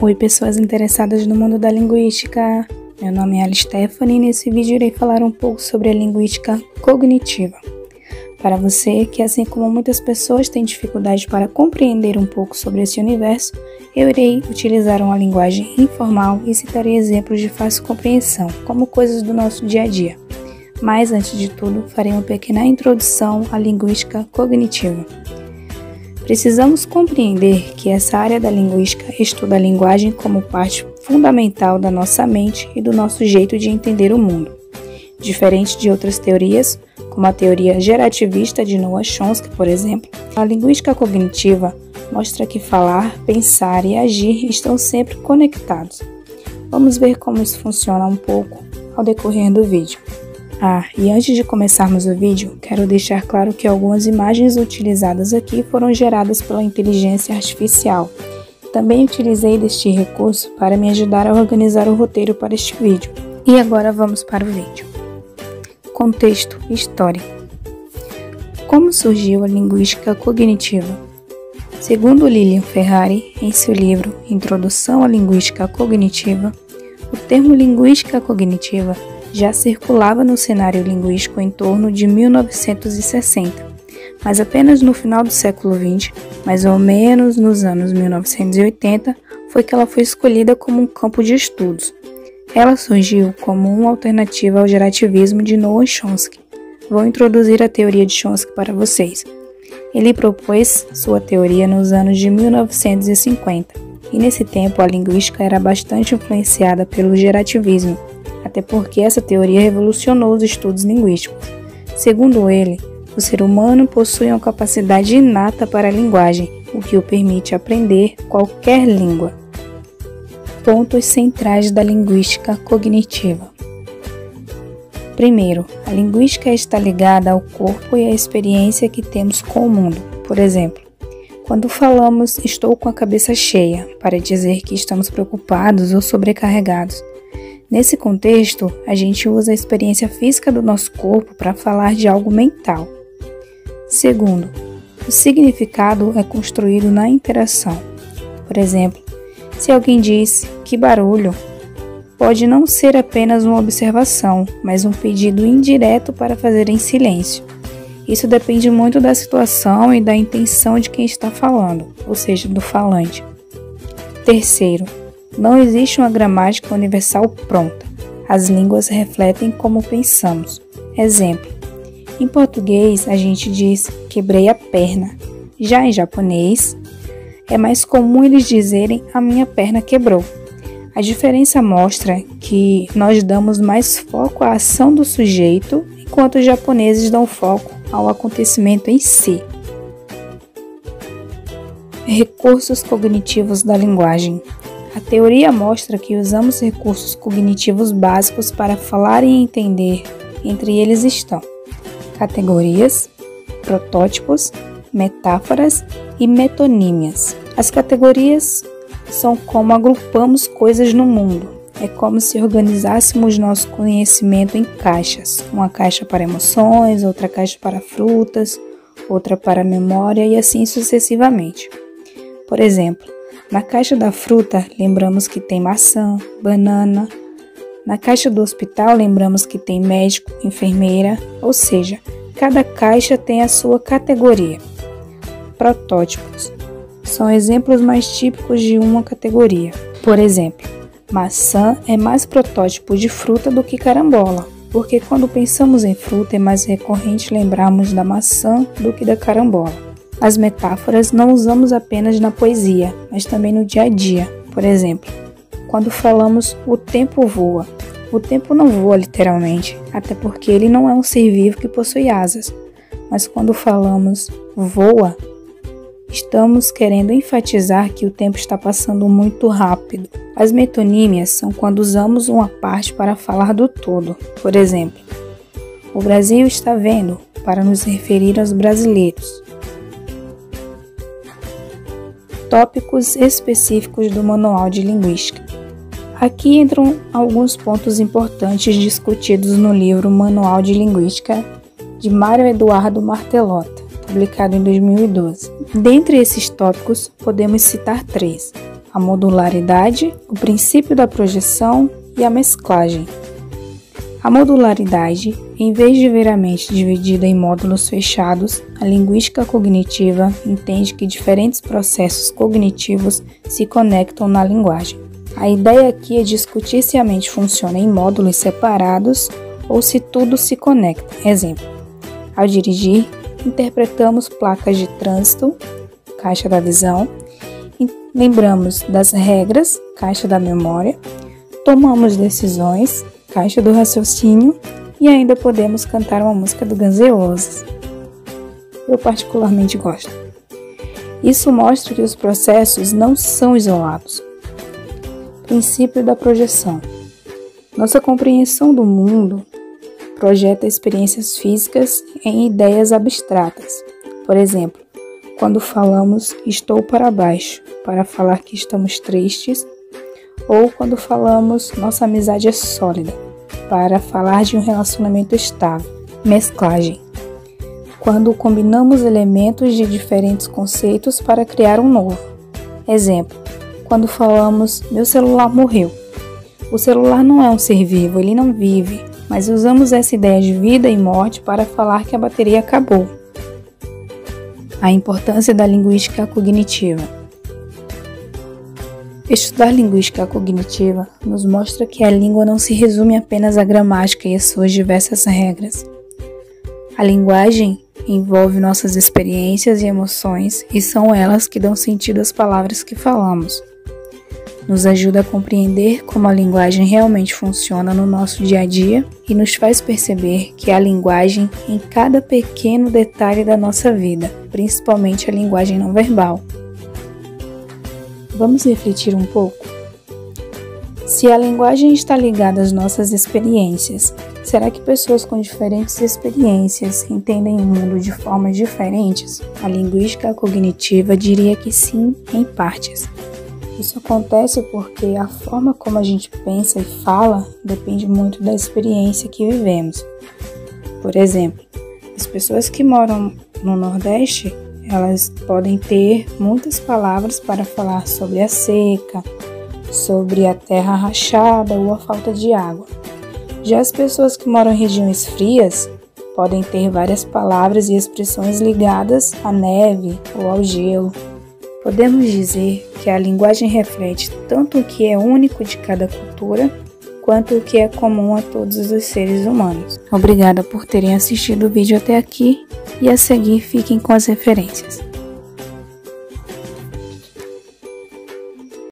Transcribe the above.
Oi, pessoas interessadas no mundo da linguística. Meu nome é Alice Stephanie e nesse vídeo irei falar um pouco sobre a linguística cognitiva. Para você que, assim como muitas pessoas, tem dificuldade para compreender um pouco sobre esse universo, eu irei utilizar uma linguagem informal e citarei exemplos de fácil compreensão, como coisas do nosso dia a dia. Mas, antes de tudo, farei uma pequena introdução à linguística cognitiva. Precisamos compreender que essa área da linguística estuda a linguagem como parte fundamental da nossa mente e do nosso jeito de entender o mundo. Diferente de outras teorias, como a teoria gerativista de Noam Chomsky, por exemplo, a linguística cognitiva mostra que falar, pensar e agir estão sempre conectados. Vamos ver como isso funciona um pouco ao decorrer do vídeo. E antes de começarmos o vídeo, quero deixar claro que algumas imagens utilizadas aqui foram geradas pela inteligência artificial. Também utilizei deste recurso para me ajudar a organizar o roteiro para este vídeo. E agora vamos para o vídeo. Contexto histórico. Como surgiu a linguística cognitiva? Segundo Lilian Ferrari, em seu livro Introdução à Linguística Cognitiva, o termo linguística cognitiva já circulava no cenário linguístico em torno de 1960, mas apenas no final do século XX, mais ou menos nos anos 1980, foi que ela foi escolhida como um campo de estudos. Ela surgiu como uma alternativa ao gerativismo de Noam Chomsky. Vou introduzir a teoria de Chomsky para vocês. Ele propôs sua teoria nos anos de 1950, e nesse tempo a linguística era bastante influenciada pelo gerativismo, até porque essa teoria revolucionou os estudos linguísticos. Segundo ele, o ser humano possui uma capacidade inata para a linguagem, o que o permite aprender qualquer língua. Pontos centrais da linguística cognitiva. Primeiro, a linguística está ligada ao corpo e à experiência que temos com o mundo. Por exemplo, quando falamos "estou com a cabeça cheia", para dizer que estamos preocupados ou sobrecarregados. Nesse contexto, a gente usa a experiência física do nosso corpo para falar de algo mental. Segundo, o significado é construído na interação. Por exemplo, se alguém diz "que barulho", pode não ser apenas uma observação, mas um pedido indireto para fazer em silêncio. Isso depende muito da situação e da intenção de quem está falando, ou seja, do falante. Terceiro, não existe uma gramática universal pronta. As línguas refletem como pensamos. Exemplo, em português a gente diz "quebrei a perna". Já em japonês, é mais comum eles dizerem "a minha perna quebrou". A diferença mostra que nós damos mais foco à ação do sujeito, enquanto os japoneses dão foco ao acontecimento em si. Recursos cognitivos da linguagem. A teoria mostra que usamos recursos cognitivos básicos para falar e entender. Entre eles estão categorias, protótipos, metáforas e metonímias. As categorias são como agrupamos coisas no mundo. É como se organizássemos nosso conhecimento em caixas. Uma caixa para emoções, outra caixa para frutas, outra para memória e assim sucessivamente. Por exemplo, na caixa da fruta, lembramos que tem maçã, banana. Na caixa do hospital, lembramos que tem médico, enfermeira, ou seja, cada caixa tem a sua categoria. Protótipos são exemplos mais típicos de uma categoria. Por exemplo, maçã é mais protótipo de fruta do que carambola, porque quando pensamos em fruta é mais recorrente lembrarmos da maçã do que da carambola. As metáforas não usamos apenas na poesia, mas também no dia a dia. Por exemplo, quando falamos "o tempo voa", o tempo não voa literalmente, até porque ele não é um ser vivo que possui asas. Mas quando falamos "voa", estamos querendo enfatizar que o tempo está passando muito rápido. As metonímias são quando usamos uma parte para falar do todo. Por exemplo, "o Brasil está vendo", para nos referir aos brasileiros. Tópicos específicos do Manual de Linguística. Aqui entram alguns pontos importantes discutidos no livro Manual de Linguística de Mário Eduardo Martelotto, publicado em 2012. Dentre esses tópicos, podemos citar 3: a modularidade, o princípio da projeção e a mesclagem. A modularidade, em vez de ver a mente dividida em módulos fechados, a linguística cognitiva entende que diferentes processos cognitivos se conectam na linguagem. A ideia aqui é discutir se a mente funciona em módulos separados ou se tudo se conecta. Exemplo: ao dirigir, interpretamos placas de trânsito, caixa da visão, lembramos das regras, caixa da memória, tomamos decisões, caixa do raciocínio, e ainda podemos cantar uma música do Guns N' Roses. Eu particularmente gosto. Isso mostra que os processos não são isolados. Princípio da projeção. Nossa compreensão do mundo projeta experiências físicas em ideias abstratas. Por exemplo, quando falamos estou para baixo, para falar que estamos tristes, ou quando falamos nossa amizade é sólida, para falar de um relacionamento estável. Mesclagem. Quando combinamos elementos de diferentes conceitos para criar um novo. Exemplo: quando falamos meu celular morreu. O celular não é um ser vivo, ele não vive, mas usamos essa ideia de vida e morte para falar que a bateria acabou. A importância da linguística cognitiva. Estudar linguística cognitiva nos mostra que a língua não se resume apenas à gramática e às suas diversas regras. A linguagem envolve nossas experiências e emoções, e são elas que dão sentido às palavras que falamos. Nos ajuda a compreender como a linguagem realmente funciona no nosso dia a dia e nos faz perceber que há linguagem em cada pequeno detalhe da nossa vida, principalmente a linguagem não verbal. Vamos refletir um pouco? Se a linguagem está ligada às nossas experiências, será que pessoas com diferentes experiências entendem o mundo de formas diferentes? A linguística cognitiva diria que sim, em partes. Isso acontece porque a forma como a gente pensa e fala depende muito da experiência que vivemos. Por exemplo, as pessoas que moram no Nordeste, elas podem ter muitas palavras para falar sobre a seca, sobre a terra rachada ou a falta de água. Já as pessoas que moram em regiões frias podem ter várias palavras e expressões ligadas à neve ou ao gelo. Podemos dizer que a linguagem reflete tanto o que é único de cada cultura, quanto o que é comum a todos os seres humanos. Obrigada por terem assistido o vídeo até aqui e a seguir fiquem com as referências.